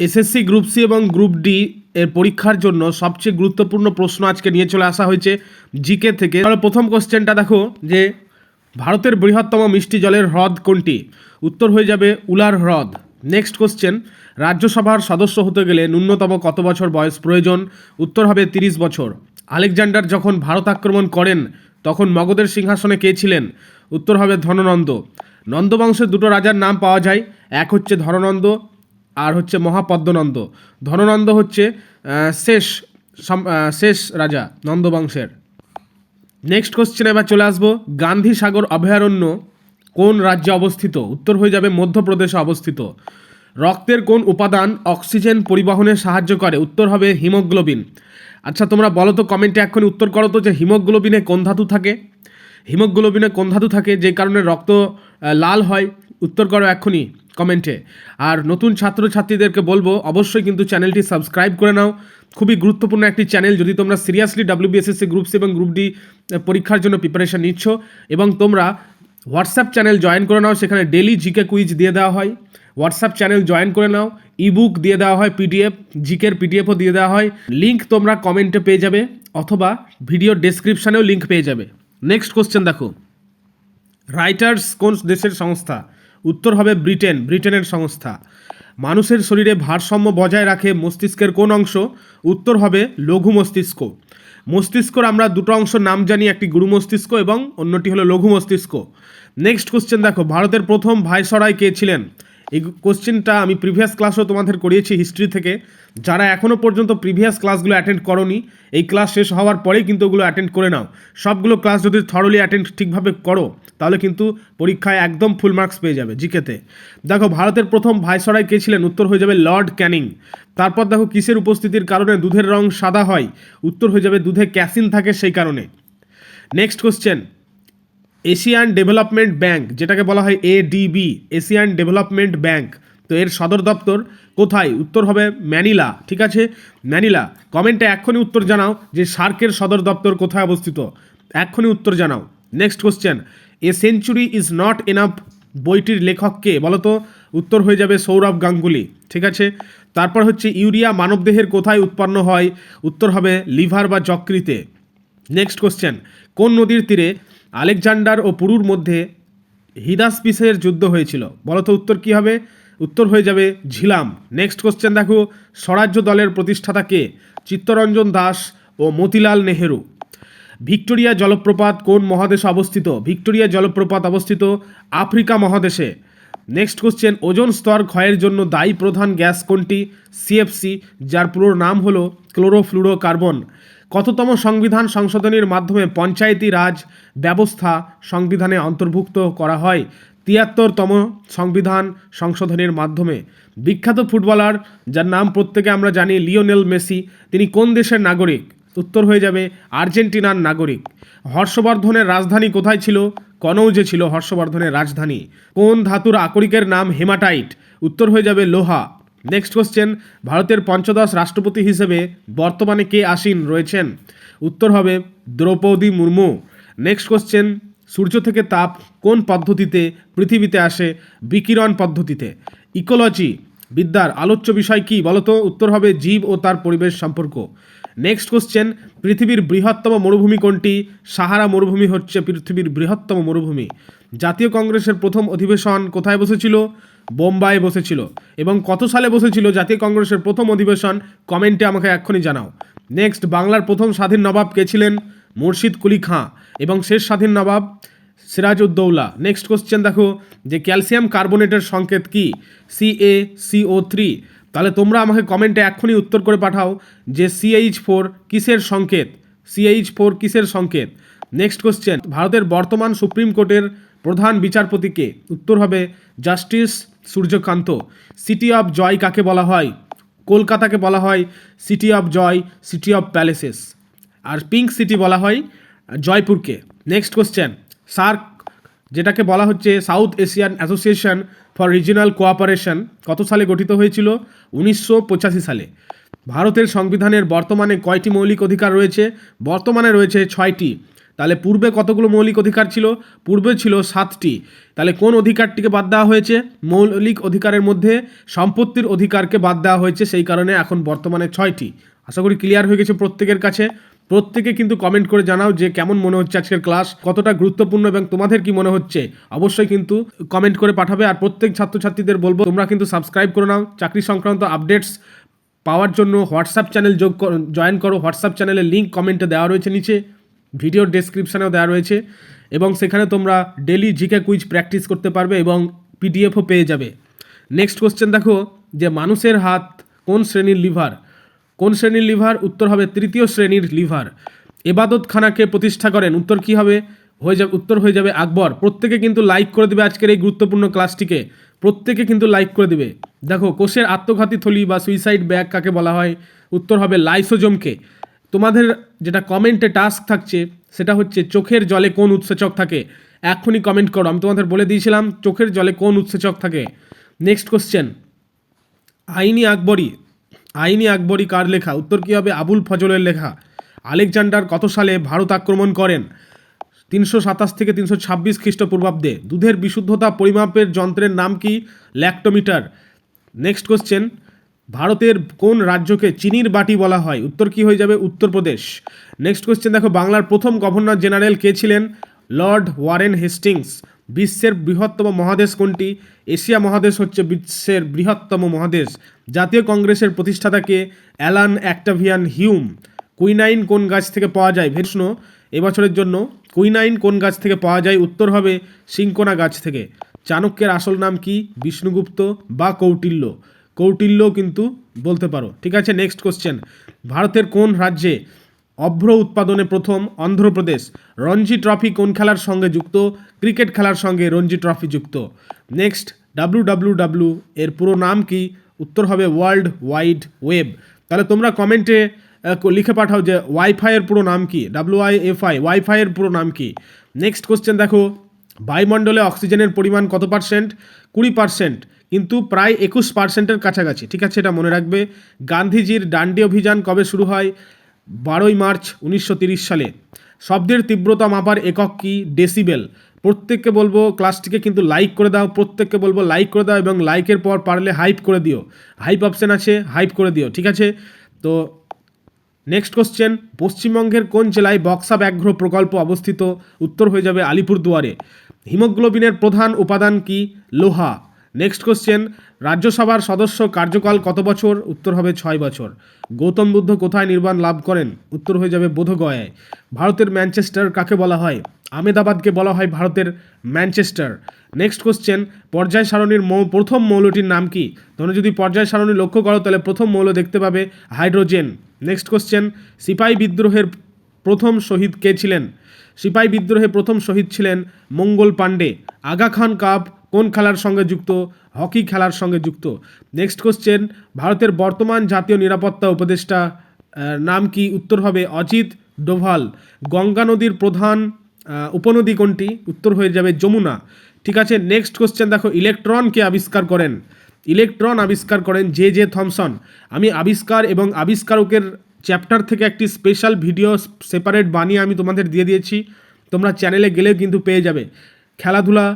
SSC group C এবং group D এর পরীক্ষার জন্য সবচেয়ে গুরুত্বপূর্ণ প্রশ্ন আজকে নিয়ে চলে আসা হয়েছে জিকে থেকে। প্রথম কোশ্চেনটা দেখো যে ভারতের বৃহত্তম মিষ্টি জলের হ্রদ কোনটি? উত্তর হয়ে যাবে উলার হ্রদ। নেক্সট কোশ্চেন, রাজ্যসভার সদস্য হতে গেলে ন্যূনতম কত বছর বয়স প্রয়োজন? উত্তর হবে 30 বছর। আলেকজান্ডার যখন ভারত আক্রমণ করেন তখন মগধের সিংহাসনে কে ছিলেন? উত্তর হবে ধননন্দ। নন্দবংশের দুটো রাজার নাম পাওয়া যায়, এক হচ্ছে ধননন্দ আর হচ্ছে মহাপদ্মনন্দ। ধননন্দ হচ্ছে শেষ রাজা নন্দবংশের। নেক্সট কোশ্চেন এবার চলে আসবো, গান্ধী সাগর অভয়ারণ্য কোন রাজ্যে অবস্থিত? উত্তর হয়ে যাবে মধ্যপ্রদেশে অবস্থিত। রক্তের কোন উপাদান অক্সিজেন পরিবহনে সাহায্য করে? উত্তর হবে হিমোগ্লোবিন। আচ্ছা তোমরা বলো তো, কমেন্টে এক্ষুনি উত্তর করো তো যে হিমোগ্লোবিনে কোন ধাতু থাকে? হিমোগ্লোবিনে কোন ধাতু থাকে যে কারণে রক্ত লাল হয়? উত্তর করো এক্ষুনি কমেন্টে। আর নতুন ছাত্রছাত্রীদেরকে বলবো অবশ্যই কিন্তু চ্যানেলটি সাবস্ক্রাইব করে নাও, খুবই গুরুত্বপূর্ণ একটি চ্যানেল যদি তোমরা সিরিয়াসলি ডাব্লিউবিএসএসসি গ্রুপ সি এবং গ্রুপ ডি পরীক্ষার জন্য প্রিপারেশন নিচ্ছ। এবং তোমরা হোয়াটসঅ্যাপ চ্যানেল জয়েন করে নাও, সেখানে ডেলি জিকে কুইজ দিয়ে দেওয়া হয়। হোয়াটসঅ্যাপ চ্যানেল জয়েন করে নাও, ইবুক দিয়ে দেওয়া হয়, পিডিএফ জিকের পিডিএফও দিয়ে দেওয়া হয়। লিঙ্ক তোমরা কমেন্টে পেয়ে যাবে অথবা ভিডিও ডেসক্রিপশানেও লিঙ্ক পেয়ে যাবে। নেক্সট কোশ্চেন দেখো, রাইটার্স কোন দেশের সংস্থা? উত্তর হবে ব্রিটেনের সংস্থা। মানুষের শরীরে ভারসাম্য বজায় রাখে মস্তিষ্কের কোন অংশ? উত্তর হবে লঘু মস্তিষ্ক। মস্তিষ্কর আমরা দুটো অংশ নাম জানি, একটি গুরু মস্তিষ্ক এবং অন্যটি হলো লঘু মস্তিষ্ক। নেক্সট কোশ্চেন দেখো, ভারতের প্রথম ভাইসরয় কে ছিলেন? এই কোশ্চেনটা আমি প্রিভিয়াস ক্লাসও তোমাদের করিয়েছি হিস্ট্রি থেকে। যারা এখনও পর্যন্ত প্রিভিয়াস ক্লাসগুলো অ্যাটেন্ড করোনি, এই ক্লাস শেষ হওয়ার পরেই কিন্তু ওগুলো অ্যাটেন্ড করে নাও। সবগুলো ক্লাস যদি থরলি অ্যাটেন্ড ঠিকভাবে করো তাহলে কিন্তু পরীক্ষায় একদম ফুল মার্কস পেয়ে যাবে জিকেতে। দেখো ভারতের প্রথম ভাইসরয় কে ছিলেন? উত্তর হয়ে যাবে লর্ড ক্যানিং। তারপর দেখো কিসের উপস্থিতির কারণে দুধের রং সাদা হয়? উত্তর হয়ে যাবে দুধে ক্যাসিন থাকে সেই কারণে। Next question, Asian development bank যেটাকে বলা হয় এডিবি, এশিয়ান ডেভেলপমেন্ট ব্যাংক, তো এর সদর দপ্তর কোথায়? উত্তর হবে ম্যানিলা। ঠিক আছে, ম্যানিলা। কমেন্টে এক্ষুনি উত্তর জানাও যে সার্কের সদর দপ্তর কোথায় অবস্থিত, এক্ষুনি উত্তর জানাও। Next question, a century is not enough বইটির লেখক কে? বলো তো। উত্তর হয়ে যাবে সৌরভ গাঙ্গুলি। ঠিক আছে, তারপর হচ্ছে ইউরিয়া মানবদেহের কোথায় উৎপন্ন হয়? উত্তর হবে লিভার বা যকৃতে। নেক্সট কোশ্চেন, কোন নদীর তীরে আলেকজান্ডার ও পুরুর মধ্যে হিদাসপিসের যুদ্ধ হয়েছিল? বলো তো উত্তর কী হবে? উত্তর হয়ে যাবে ঝিলাম। নেক্সট কোশ্চেন দেখো, স্বরাজ্য দলের প্রতিষ্ঠাতা কে? চিত্তরঞ্জন দাস ও মতিলাল নেহেরু। ভিক্টোরিয়া জলপ্রপাত কোন মহাদেশে অবস্থিত? ভিক্টোরিয়া জলপ্রপাত অবস্থিত আফ্রিকা মহাদেশে। নেক্সট কোশ্চেন, ওজোন স্তর ক্ষয়ের জন্য দায়ী প্রধান গ্যাস কোনটি? সিএফসি, যার পুরো নাম হলো ক্লোরোফ্লুরোকার্বন। কততম সংবিধান সংশোধনীর মাধ্যমে পঞ্চায়েতি রাজ ব্যবস্থা সংবিধানে অন্তর্ভুক্ত করা হয়? 73তম সংবিধান সংশোধনীর মাধ্যমে। বিখ্যাত ফুটবলার যার নাম প্রত্যেকে আমরা জানি লিওনেল মেসি, তিনি কোন দেশের নাগরিক? উত্তর হয়ে যাবে আর্জেন্টিনার নাগরিক। হর্ষবর্ধনের রাজধানী কোথায় ছিল? কনৌজে ছিল হর্ষবর্ধনের রাজধানী। কোন ধাতুর আকরিকের নাম হেমাটাইট? উত্তর হয়ে যাবে লোহা। নেক্সট কোশ্চেন, ভারতের পঞ্চদশ রাষ্ট্রপতি হিসেবে বর্তমানে কে আসীন রয়েছেন? উত্তর হবে দ্রৌপদী মুর্মু। নেক্সট কোশ্চেন, সূর্য থেকে তাপ কোন পদ্ধতিতে পৃথিবীতে আসে? বিকিরণ পদ্ধতিতে। ইকোলজি বিদ্যার আলোচ্য বিষয় কি? বলতো। উত্তর হবে জীব ও তার পরিবেশ সম্পর্ক। নেক্সট কোশ্চেন, পৃথিবীর বৃহত্তম মরুভূমি কোনটি? সাহারা মরুভূমি হচ্ছে পৃথিবীর বৃহত্তম মরুভূমি। জাতীয় কংগ্রেসের প্রথম অধিবেশন কোথায় বসেছিল? বোম্বাই বসেছিল। এবং কত সালে বসেছিল জাতীয় কংগ্রেসের প্রথম অধিবেশন? কমেন্টে আমাকে এক্ষুনি জানাও। নেক্সট, বাংলার প্রথম স্বাধীন নবাব কে ছিলেন? মুর্শিদ কুলি খাঁ। এবং শেষ স্বাধীন নবাব সিরাজউদ্দৌলা। নেক্সট কোশ্চেন দেখো যে ক্যালসিয়াম কার্বনেটের সংকেত কি? CaCO3। তাহলে তোমরা আমাকে কমেন্টে এক্ষুনি উত্তর করে পাঠাও যে CH4 কিসের সংকেত? CH4 কিসের সংকেত? নেক্সট কোশ্চেন, ভারতের বর্তমান সুপ্রিম কোর্টের প্রধান বিচারপতি কে? উত্তর হবে justice Suryakant. City of joy কাকে বলা হয়? কলকাতাকে বলা হয় city of joy, city of palaces. আর পিঙ্ক সিটি বলা হয় জয়পুরকে। নেক্সট কোশ্চেন, সার্ক যেটাকে বলা হচ্ছে south Asian association for regional cooperation কত সালে গঠিত হয়েছিল? 1985 সালে। ভারতের সংবিধানের বর্তমানে কয়টি মৌলিক অধিকার রয়েছে? বর্তমানে রয়েছে 6টি। তাহলে পূর্বে কতগুলো মৌলিক অধিকার ছিল? পূর্বে ছিল 7টি। তাহলে কোন অধিকারটিকে বাদ দেওয়া হয়েছে? মৌলিক অধিকারের মধ্যে সম্পত্তির অধিকারকে বাদ দেওয়া হয়েছে, সেই কারণে এখন বর্তমানে 6টি। আশা করি ক্লিয়ার হয়ে গেছে প্রত্যেকের কাছে। প্রত্যেকে কিন্তু কমেন্ট করে জানাও যে কেমন মনে হচ্ছে আজকের ক্লাস, কতটা গুরুত্বপূর্ণ এবং তোমাদের কি মনে হচ্ছে অবশ্যই কিন্তু কমেন্ট করে পাঠাবে। আর প্রত্যেক ছাত্রছাত্রীদের বলবো তোমরা কিন্তু সাবস্ক্রাইব করে নাও। চাকরি সংক্রান্ত আপডেটস পাওয়ার জন্য হোয়াটসঅ্যাপ চ্যানেল জয়েন করো। হোয়াটসঅ্যাপ চ্যানেলের লিঙ্ক কমেন্টে দেওয়া রয়েছে, নিচে ভিডিওর ডেসক্রিপশানেও দেওয়া রয়েছে, এবং সেখানে তোমরা ডেলি জিকে কুইজ প্র্যাকটিস করতে পারবে এবং পিডিএফও পেয়ে যাবে। নেক্সট কোশ্চেন দেখো যে মানুষের হাত কোন শ্রেণীর লিভার? কোন শ্রেণীর লিভার? উত্তর হবে তৃতীয় শ্রেণীর লিভার। এবাদত খানাকে প্রতিষ্ঠা করেন? উত্তর কি হবে? উত্তর হয়ে যাবে আকবর। প্রত্যেকে কিন্তু লাইক করে দেবে আজকের এই গুরুত্বপূর্ণ ক্লাসটিকে, প্রত্যেকে কিন্তু লাইক করে দেবে। দেখো কোষের আত্মঘাতী থলি বা সুইসাইড ব্যাগ কাকে বলা হয়? উত্তর হবে লাইসোজোমকে। তোমাদের যেটা কমেন্টে টাস্ক থাকছে সেটা হচ্ছে চোখের জলে কোন উৎসেচক থাকে? এক্ষুনি কমেন্ট করো। আমি তোমাদের বলে দিয়েছিলাম চোখের জলে কোন উৎসেচক থাকে। নেক্সট কোশ্চেন, আইনি আকবরী কার লেখা? উত্তর কী হবে? আবুল ফজলের লেখা। আলেকজান্ডার কত সালে ভারত আক্রমণ করেন? 327 থেকে 326 খ্রিস্টপূর্বাব্দে। দুধের বিশুদ্ধতা পরিমাপের যন্ত্রের নাম কি? ল্যাক্টোমিটার। নেক্সট কোশ্চেন, ভারতের কোন রাজ্যকে চিনির বাটি বলা হয়? উত্তর কি হয়ে যাবে? উত্তরপ্রদেশ। নেক্সট কোশ্চেন দেখো, বাংলার প্রথম গভর্নর জেনারেল কে ছিলেন? Lord Warren Hastings. বিশ্বের বৃহত্তম মহাদেশ কোনটি? এশিয়া মহাদেশ হচ্ছে বিশ্বের বৃহত্তম মহাদেশ। জাতীয় কংগ্রেসের প্রতিষ্ঠাতাকে? Allan Octavian Hume. কুইনাইন কোন গাছ থেকে পাওয়া যায়? প্রশ্ন এবছরের জন্য, কুইনাইন কোন গাছ থেকে পাওয়া যায়? উত্তর হবে সিংকোনা গাছ থেকে। চাণক্যের আসল নাম কি? বিষ্ণুগুপ্ত বা কৌটিল্য। কৌটিল্যও কিন্তু বলতে পারো। ঠিক আছে, নেক্সট কোশ্চেন, ভারতের কোন রাজ্যে অভ্র উৎপাদনে প্রথম? অন্ধ্রপ্রদেশ। রঞ্জি ট্রফি কোন খেলার সঙ্গে যুক্ত? ক্রিকেট খেলার সঙ্গে রঞ্জি ট্রফি যুক্ত। নেক্সট, WWW এর পুরো নাম কি? উত্তর হবে ওয়ার্ল্ড ওয়াইড ওয়েব। তাহলে তোমরা কমেন্টে লিখে পাঠাও যে ওয়াইফাইয়ের পুরো নাম কি? WIFI, ওয়াইফাইয়ের পুরো নাম কি? নেক্সট কোশ্চেন দেখো, বায়ুমণ্ডলে অক্সিজেনের পরিমাণ কত পার্সেন্ট? 20%, কিন্তু প্রায় 21%-এর কাছাকাছি। ঠিক আছে, এটা মনে রাখবে। গান্ধীজির ডান্ডি অভিযান কবে শুরু হয়? 12ই মার্চ 1930 সালে। শব্দের তীব্রতা মাপার একক কি? ডেসিবেল। প্রত্যেককে বলবো ক্লাসটিকে কিন্তু লাইক করে দাও, প্রত্যেককে বলবো লাইক করে দাও, এবং লাইকের পর পারলে হাইপ করে দিও। হাইপ অপশান আছে, হাইপ করে দিও। ঠিক আছে, তো নেক্সট কোশ্চেন, পশ্চিমবঙ্গের কোন জেলায় বক্সা ব্যাঘ্র প্রকল্প অবস্থিত? উত্তর হয়ে যাবে আলিপুরদুয়ারে। হিমোগ্লোবিনের প্রধান উপাদান কি? লোহা। নেক্সট কোশ্চেন, রাজ্যসভার সদস্য কার্যকাল কত বছর? উত্তর হবে 6 বছর। গৌতম বুদ্ধ কোথায় নির্বাণ লাভ করেন? উত্তর হয়ে যাবে বোধগয়ায়। ভারতের ম্যানচেস্টার কাকে বলা হয়? আহমেদাবাদকে বলা হয় ভারতের ম্যানচেস্টার। নেক্সট কোশ্চেন, পর্যায় সারণীর প্রথম মৌলটির নাম কি? তোমরা যদি পর্যায় সারণী লক্ষ্য করো তাহলে প্রথম মৌল দেখতে পাবে হাইড্রোজেন। নেক্সট কোশ্চেন, সিপাহী বিদ্রোহের প্রথম শহীদ কে ছিলেন? সিপাহী বিদ্রোহে প্রথম শহীদ ছিলেন মঙ্গল পাণ্ডে। আগা খান কাপ কোন খেলার সঙ্গে যুক্ত? হকি খেলার সঙ্গে যুক্ত। নেক্সট কোশ্চেন, ভারতের বর্তমান জাতীয় নিরাপত্তা উপদেষ্টা নাম কি? উত্তর হবে অজিত ডোভাল। গঙ্গা নদীর প্রধান উপনদী কোনটি? উত্তর হয়ে যাবে যমুনা। ঠিক আছে, নেক্সট কোশ্চেন দেখো, ইলেকট্রনকে আবিষ্কার করেন? ইলেকট্রন আবিষ্কার করেন জে থমসন। আমি আবিষ্কার এবং আবিষ্কারকের চ্যাপ্টার থেকে একটি স্পেশাল ভিডিও সেপারেট বানিয়ে আমি তোমাদের দিয়ে দিয়েছি, তোমরা চ্যানেলে গেলে কিন্তু পেয়ে যাবে। খেলাধুলা,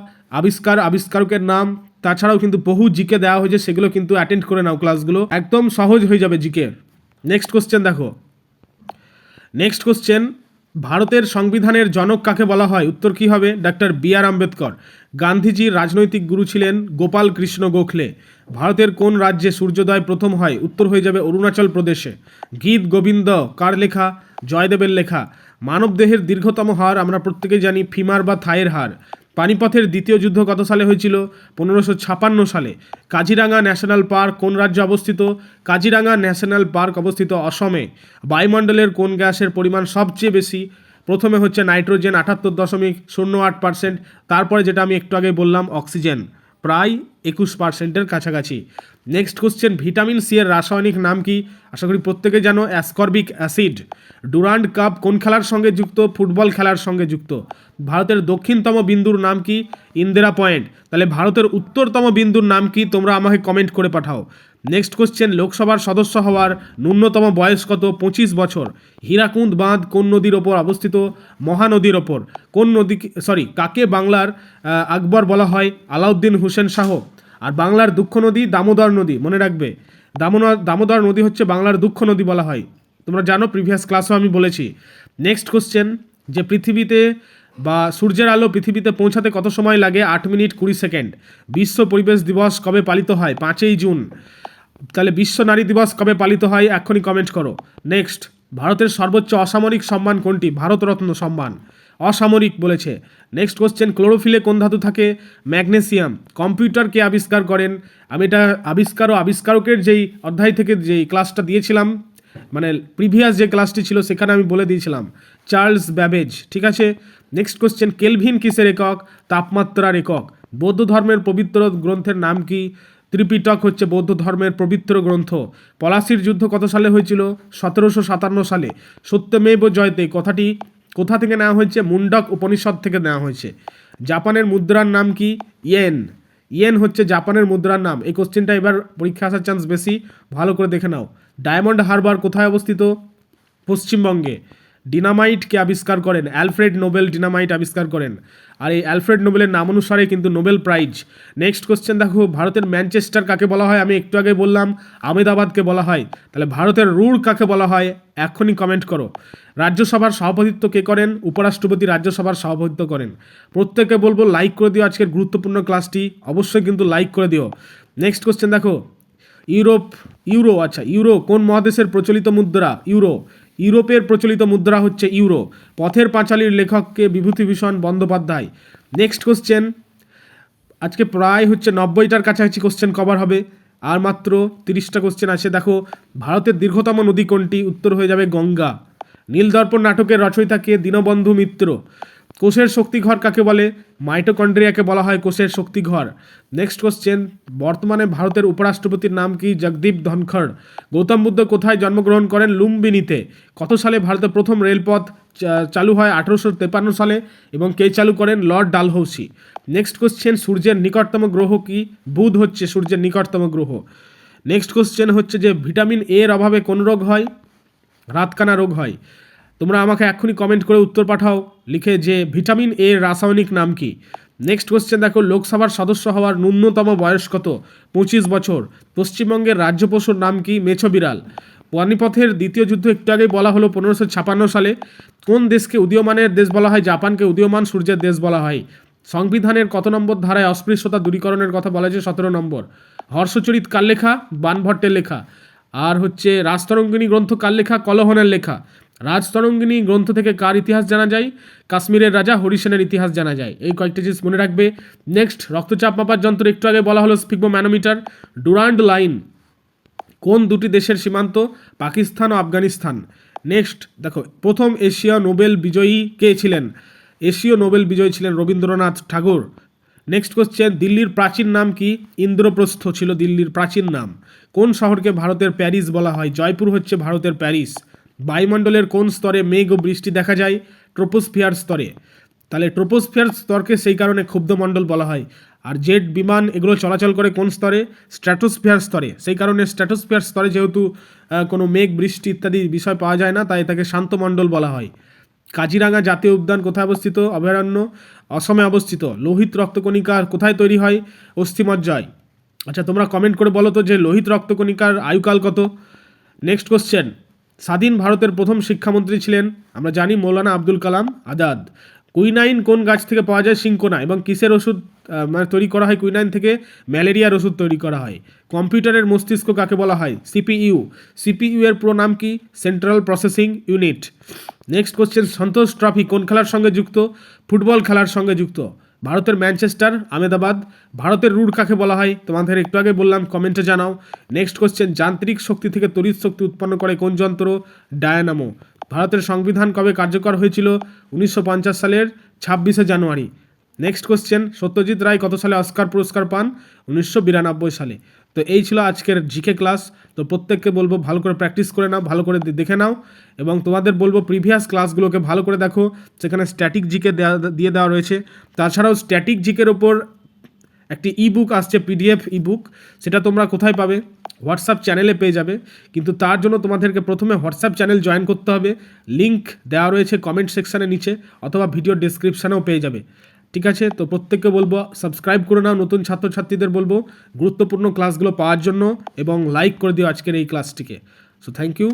আবিষ্কারকের নাম, তাছাড়াও কিন্তু বহু জিকে দেওয়া হয়েছে, সেগুলো কিন্তু অ্যাটেন্ড করে নাও, ক্লাসগুলো একদম সহজ হয়ে যাবে জিকে। নেক্সট কোশ্চেন দেখো, নেক্সট কোশ্চেন, ভারতের সংবিধানের জনক কাকে বলা হয়? উত্তর কী হবে? Doctor BR Ambedkar. গান্ধীজির রাজনৈতিক গুরু ছিলেন গোপাল কৃষ্ণ গোখলে। ভারতের কোন রাজ্যে সূর্যোদয় প্রথম হয়? উত্তর হয়ে যাবে অরুণাচল প্রদেশে। গীত গোবিন্দ কার লেখা? জয়দেবের লেখা। মানবদেহের দীর্ঘতম হাড় আমরা প্রত্যেকেই জানি ফিমার বা থাইয়ের হাড়। পানিপথের দ্বিতীয় যুদ্ধ কত সালে হয়েছিল? 1556 সালে। কাজিরাঙ্গা ন্যাশনাল পার্ক কোন রাজ্যে অবস্থিত? কাজিরাঙ্গা ন্যাশনাল পার্ক অবস্থিত অসমে। বায়ুমণ্ডলের কোন গ্যাসের পরিমাণ সবচেয়ে বেশি? প্রথমে হচ্ছে নাইট্রোজেন 78.08%, তারপরে যেটা আমি একটু আগে বললাম অক্সিজেন প্রায় 21%-এর কাছাকাছি। নেক্সট কোশ্চেন, ভিটামিন সি এর রাসায়নিক নাম কি? আশা করি প্রত্যেকে জানো, অ্যাসকর্বিক অ্যাসিড। ডুরান্ড কাপ কোন খেলার সঙ্গে যুক্ত? ফুটবল খেলার সঙ্গে যুক্ত। ভারতের দক্ষিণতম বিন্দুর নাম কি? ইন্দিরা পয়েন্ট। তাহলে ভারতের উত্তরতম বিন্দুর নাম কি? তোমরা আমাকে কমেন্ট করে পাঠাও। নেক্সট কোশ্চেন, লোকসভার সদস্য হওয়ার ন্যূনতম বয়স কত? 25 বছর। হীরাকুন্দ বাঁধ কোন নদীর ওপর অবস্থিত? মহানদীর ওপর। কোন নদী, কাকে বাংলার আকবর বলা হয়? আলাউদ্দিন হোসেন শাহ। আর বাংলার দুঃখ নদী দামোদর নদী, মনে রাখবে। দামোদর নদী হচ্ছে বাংলার দুঃখ নদী বলা হয়, তোমরা জানো, প্রিভিয়াস ক্লাসেও আমি বলেছি। নেক্সট কোশ্চেন, যে পৃথিবীতে বা সূর্যের আলো পৃথিবীতে পৌঁছাতে কত সময় লাগে? 8 মিনিট 20 সেকেন্ড। বিশ্ব পরিবেশ দিবস কবে পালিত হয়? 5ই জুন। তাহলে বিশ্ব নারী দিবস কবে পালিত হয়? এখনই কমেন্ট করো। নেক্সট, ভারতের সর্বোচ্চ অসামরিক সম্মান কোনটি? ভারতরত্ন সম্মান। অসামরিক বলেছে। নেক্সট কোশ্চেন, ক্লোরোফিলে কোন ধাতু থাকে? ম্যাগনেসিয়াম। কম্পিউটার কে আবিষ্কার করেন? আমি এটা আবিষ্কার ও আবিষ্কারকের যেই অধ্যায় থেকে যেই ক্লাসটা দিয়েছিলাম, মানে প্রিভিয়াস যে ক্লাসটি ছিল সেখানে আমি বলে দিয়েছিলাম, চার্লস ব্যাবেজ। ঠিক আছে। নেক্সট কোশ্চেন, কেলভিন কিসের একক? তাপমাত্রার একক। বৌদ্ধ ধর্মের পবিত্র গ্রন্থের নাম কি? ত্রিপিটক হচ্ছে বৌদ্ধ ধর্মের পবিত্র গ্রন্থ। পলাশির যুদ্ধ কত সালে হয়েছিল? 1757 সালে। সত্যমেব জয়তে কথাটি কোথা থেকে নেওয়া হয়েছে? মুন্ডক উপনিষদ থেকে নেওয়া হয়েছে। জাপানের মুদ্রার নাম কি? ইয়েন। ইয়েন হচ্ছে জাপানের মুদ্রার নাম। এই কোশ্চেনটা এবার পরীক্ষা আসার চান্স বেশি, ভালো করে দেখে নাও। ডায়মন্ড হারবার কোথায় অবস্থিত? পশ্চিমবঙ্গে। ডিনামাইট কে আবিষ্কার করেন? অ্যালফ্রেড নোবেল ডিনামাইট আবিষ্কার করেন। আর এই অ্যালফ্রেড নোবেলের নাম অনুসারে কিন্তু নোবেল প্রাইজ। নেক্সট কোশ্চেন দেখো, ভারতের ম্যানচেস্টার কাকে বলা হয়? আমি একটু আগে বললাম আহমেদাবাদকে বলা হয়। তাহলে ভারতের রুড় কাকে বলা হয়? এখনই কমেন্ট করো। রাজ্যসভার সভাপতিত্ব কে করেন? উপরাষ্ট্রপতি রাজ্যসভার সভাপতিত্ব করেন। প্রত্যেককে বলবো লাইক করে দিও আজকের গুরুত্বপূর্ণ ক্লাসটি, অবশ্যই কিন্তু লাইক করে দিও। নেক্সট কোশ্চেন দেখো, ইউরো কোন মহাদেশের প্রচলিত মুদ্রা? ইউরোপের প্রচলিত মুদ্রা হচ্ছে ইউরো। পথের পাঁচালীর লেখককে? বিভূতিভূষণ বন্দ্যোপাধ্যায়। নেক্সট কোশ্চেন, আজকে প্রায় হচ্ছে 90টার কাছাকাছি কোশ্চেন কভার হবে, আর মাত্র 30টা কোশ্চেন আছে। দেখো, ভারতের দীর্ঘতম নদী কোনটি? উত্তর হয়ে যাবে গঙ্গা। নীলদর্পণ নাটকের রচয়িতা কে? দীনবন্ধু মিত্র। কোষের শক্তিঘর কাকে বলে? মাইটোকন্ড্রিয়াকে বলা হয় কোষের শক্তিঘর। নেক্সট কোশ্চেন, বর্তমানে ভারতের উপরাষ্ট্রপতির নাম কি? জগদীপ ধনখড়। গৌতম বুদ্ধ কোথায় জন্মগ্রহণ করেন? লুম্বিনীতে। কত সালে ভারতের প্রথম রেলপথ চালু হয়? 1853 সালে। এবং কে চালু করেন? লর্ড ডালহৌসি। নেক্সট কোশ্চেন, সূর্যের নিকটতম গ্রহ কি? বুধ হচ্ছে সূর্যের নিকটতম গ্রহ। নেক্সট কোশ্চেন হচ্ছে যে ভিটামিন এ এর অভাবে কোন রোগ হয়? রাতকানা রোগ হয়। তোমরা আমাকে এক্ষুনি কমেন্ট করে উত্তর পাঠাও লিখে যে ভিটামিন এ এর রাসায়নিক নাম কি। নেক্সট কোশ্চেন দেখো, লোকসভার সদস্য হওয়ার ন্যূনতম বয়স কত? 25 বছর। পশ্চিমবঙ্গের রাজ্য পশুর নাম কি? মেছো বিড়াল। পানিপথের দ্বিতীয় যুদ্ধ একটু আগেই বলা হলো 1556 সালে। কোন দেশকে উদীয়মানের দেশ বলা হয়? জাপানকে উদীয়মান সূর্যের দেশ বলা হয়। সংবিধানের কত নম্বর ধারায় অস্পৃশ্যতা দূরীকরণের কথা বলা হয়েছে? 17 নম্বর। হর্ষচরিত কার লেখা? বাণভট্টের লেখা। আর হচ্ছে রাজতরঙ্গিনী গ্রন্থ কার লেখা? কলহনের লেখা। রাজতরঙ্গিনী গ্রন্থ থেকে কার ইতিহাস জানা যায়? কাশ্মীরের রাজা হরিসেনের ইতিহাস জানা যায়। এই কয়েকটা জিনিস মনে রাখবে। নেক্সট, রক্তচাপ মাপার যন্ত্র একটু আগে বলা হলো স্ফিগমোম্যানোমিটার। ডুরান্ড লাইন কোন দুটি দেশের সীমান্ত? পাকিস্তান ও আফগানিস্তান। নেক্সট দেখো, প্রথম এশীয় নোবেল বিজয়ী কে ছিলেন? এশীয় নোবেল বিজয়ী ছিলেন রবীন্দ্রনাথ ঠাকুর। নেক্সট কোশ্চেন, দিল্লির প্রাচীন নাম কি? ইন্দ্রপ্রস্থ ছিল দিল্লির প্রাচীন নাম। কোন শহরকে ভারতের প্যারিস বলা হয়? জয়পুর হচ্ছে ভারতের প্যারিস। বায়ুমণ্ডলের কোন স্তরে মেঘ ও বৃষ্টি দেখা যায়? ট্রোপোস্ফিয়ার স্তরে। তাহলে ট্রোপোস্ফিয়ার স্তরকে সেই কারণে ক্ষুব্ধমণ্ডল বলা হয়। আর জেট বিমান এগুলো চলাচল করে কোন স্তরে? স্ট্র্যাটোস্ফিয়ার স্তরে। সেই কারণে স্ট্র্যাটোস্ফিয়ার স্তরে যেহেতু কোনো মেঘ বৃষ্টি ইত্যাদি বিষয় পাওয়া যায় না, তাই তাকে শান্তমণ্ডল বলা হয়। কাজিরাঙা জাতীয় উদ্যান কোথায় অবস্থিত? অভয়ারণ্য অসমে অবস্থিত। লোহিত রক্তকণিকা কোথায় তৈরি হয়? অস্থিমজ্জায়। আচ্ছা, তোমরা কমেন্ট করে বলো তো যে লোহিত রক্তকণিকার আয়ুকাল কত। নেক্সট কোশ্চেন, স্বাধীন ভারতের প্রথম শিক্ষামন্ত্রী ছিলেন? আমরা জানি মৌলানা আব্দুল কালাম আজাদ। কুইনাইন কোন গাছ থেকে পাওয়া যায়? সিঙ্কোনা। এবং কিসের ওষুধ তৈরি করা হয় কুইনাইন থেকে? ম্যালেরিয়ার ওষুধ তৈরি করা হয়। কম্পিউটারের মস্তিষ্ক কাকে বলা হয়? সিপিইউ। সিপিইউ এর পুরো নাম কি? Central processing unit. Next question, Santosh trophy কোন খেলার সঙ্গে যুক্ত? ফুটবল খেলার সঙ্গে যুক্ত। ভারতের ম্যানচেস্টার, আহমেদাবাদ। ভারতের রুড় কাকে বলা হয়? তোমাদের একটু আগে বললাম, কমেন্টে জানাও। নেক্সট কোশ্চেন, যান্ত্রিক শক্তি থেকে তড়িৎ শক্তি উৎপন্ন করে কোন যন্ত্র? ডায়নামো। ভারতের সংবিধান কবে কার্যকর হয়েছিল? 1950 সালের 26শে জানুয়ারি। নেক্সট কোশ্চেন, সত্যজিৎ রায় কত সালে অস্কার পুরস্কার পান? 1992 সালে। তো এই ছিল আজকের জিকে ক্লাস। তো প্রত্যেককে বলবো ভালো করে প্র্যাকটিস করে নাও, ভালো করে দেখে নাও, এবং তোমাদের বলবো প্রিভিয়াস ক্লাসগুলোকে ভালো করে দেখো, সেখানে স্ট্যাটিক জিকে দিয়ে দেওয়া রয়েছে। তাছাড়াও স্ট্যাটিক জিকের ওপর একটি ইবুক আসছে, পিডিএফ ইবুক, সেটা তোমরা কোথায় পাবে? হোয়াটসঅ্যাপ চ্যানেলে পেয়ে যাবে। কিন্তু তার জন্য তোমাদেরকে প্রথমে হোয়াটসঅ্যাপ চ্যানেল জয়েন করতে হবে। লিঙ্ক দেওয়া রয়েছে কমেন্ট সেকশানের নিচে, অথবা ভিডিও ডেসক্রিপশানেও পেয়ে যাবে। ঠিক আছে, তো প্রত্যেককে বলবো সাবস্ক্রাইব করে নাও, নতুন ছাত্রছাত্রীদের বলবো গুরুত্বপূর্ণ ক্লাসগুলো পাওয়ার জন্য, এবং লাইক করে দিও আজকের এই ক্লাসটিকে। So thank you.